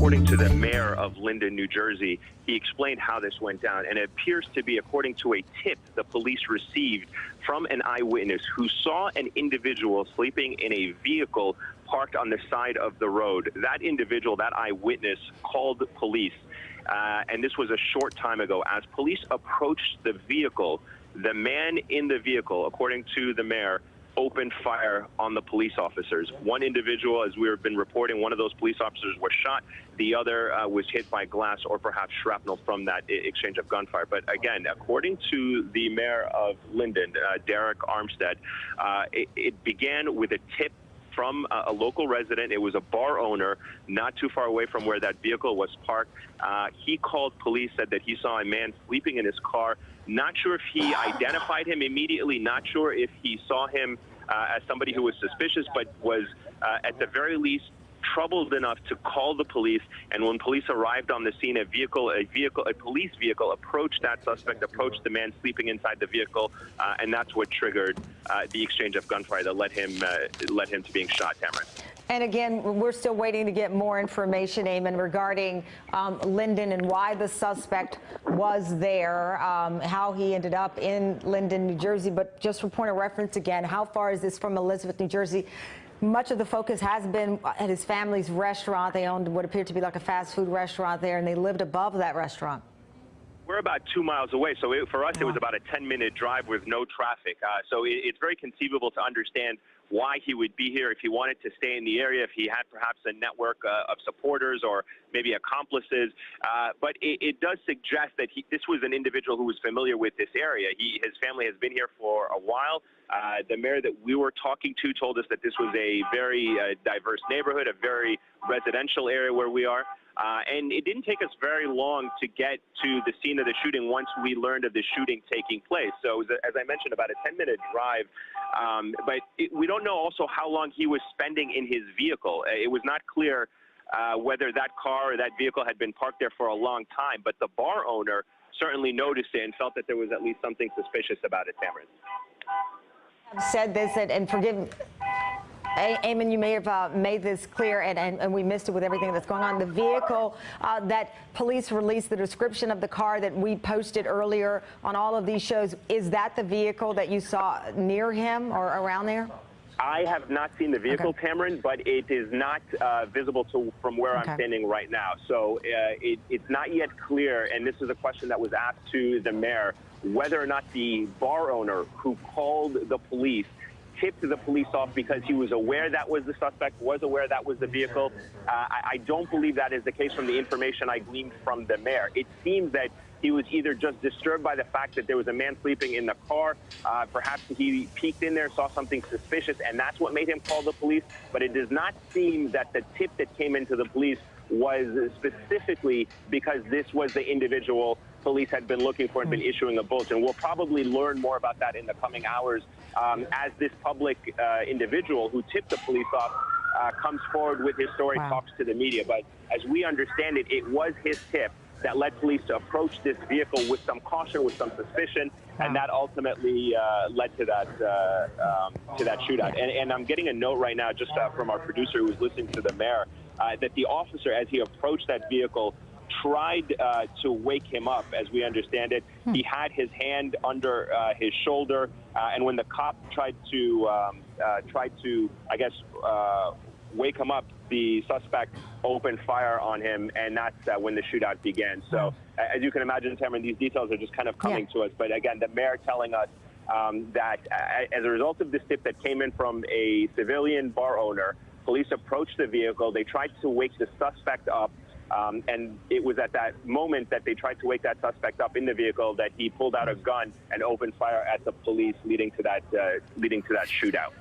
according to the mayor of Linden, New Jersey, he explained how this went down, and it appears to be according to a tip the police received from an eyewitness who saw an individual sleeping in a vehicle parked on the side of the road. That individual, that eyewitness, called the police, and this was a short time ago. As police approached the vehicle, the man in the vehicle, according to the mayor, opened fire on the police officers. One individual, as we have been reporting, one of those police officers was shot. The other was hit by glass or perhaps shrapnel from that exchange of gunfire. But again, according to the mayor of Linden, Derek Armstead, it began with a tip from a local resident. It was a bar owner not too far away from where that vehicle was parked. He called police, said that he saw a man sleeping in his car. Not sure if he identified him immediately, not sure if he saw him as somebody who was suspicious, but was at the very least troubled enough to call the police. And when police arrived on the scene, a police vehicle approached that suspect, approached the man sleeping inside the vehicle, and that's what triggered the exchange of gunfire that led him to being shot, Tamara. And again, we're still waiting to get more information, Eamon, regarding Linden and why the suspect was there, how he ended up in Linden, New Jersey. But just for point of reference again, how far is this from Elizabeth, New Jersey? Much of the focus has been at his family's restaurant. They owned what appeared to be like a fast food restaurant there, and they lived above that restaurant. We're about 2 miles away, so for us, it was about a 10-minute drive with no traffic. So it's very conceivable to understand why he would be here, if he wanted to stay in the area, if he had perhaps a network of supporters or maybe accomplices. But it does suggest that this was an individual who was familiar with this area. His family has been here for a while. The mayor that we were talking to told us that this was a very diverse neighborhood, a very residential area where we are. And it didn't take us very long to get to the scene of the shooting once we learned of the shooting taking place. So as I mentioned, about a 10-minute drive. But we don't know also how long he was spending in his vehicle. It was not clear whether that car or that vehicle had been parked there for a long time. But the bar owner certainly noticed it and felt that there was at least something suspicious about it, Tamara. I've said this, and forgive me, Eamon, you may have made this clear, and we missed it with everything that's going on. The vehicle that police released, the description of the car that we posted earlier on all of these shows, is that the vehicle that you saw near him or around there? I have not seen the vehicle, okay, Tamarin, but it is not visible from where I'm standing right now. So it's not yet clear, and this is a question that was asked to the mayor, whether or not the bar owner who called the police tipped the police off because he was aware that was the suspect, was aware that was the vehicle. I don't believe that is the case from the information I gleaned from the mayor. It seems that he was either just disturbed by the fact that there was a man sleeping in the car. Perhaps he peeked in there, saw something suspicious, and that's what made him call the police. But it does not seem that the tip that came into the police was specifically because this was the individual police had been looking for and been issuing a bulletin. We'll probably learn more about that in the coming hours as this public individual who tipped the police off comes forward with his story, talks to the media. But as we understand it, it was his tip that led police to approach this vehicle with some caution, with some suspicion, and that ultimately led to that shootout. And I'm getting a note right now just from our producer who was listening to the mayor that the officer, as he approached that vehicle, tried to wake him up. As we understand it, he had his hand under his shoulder, and when the cop tried to, I guess, wake him up, the suspect opened fire on him, and that's when the shootout began. So, as you can imagine, Tamara, these details are just kind of coming to us. But again, the mayor telling us that as a result of this tip that came in from a civilian bar owner, police approached the vehicle. They tried to wake the suspect up. And it was at that moment that they tried to wake that suspect up in the vehicle that he pulled out a gun and opened fire at the police, leading to that shootout.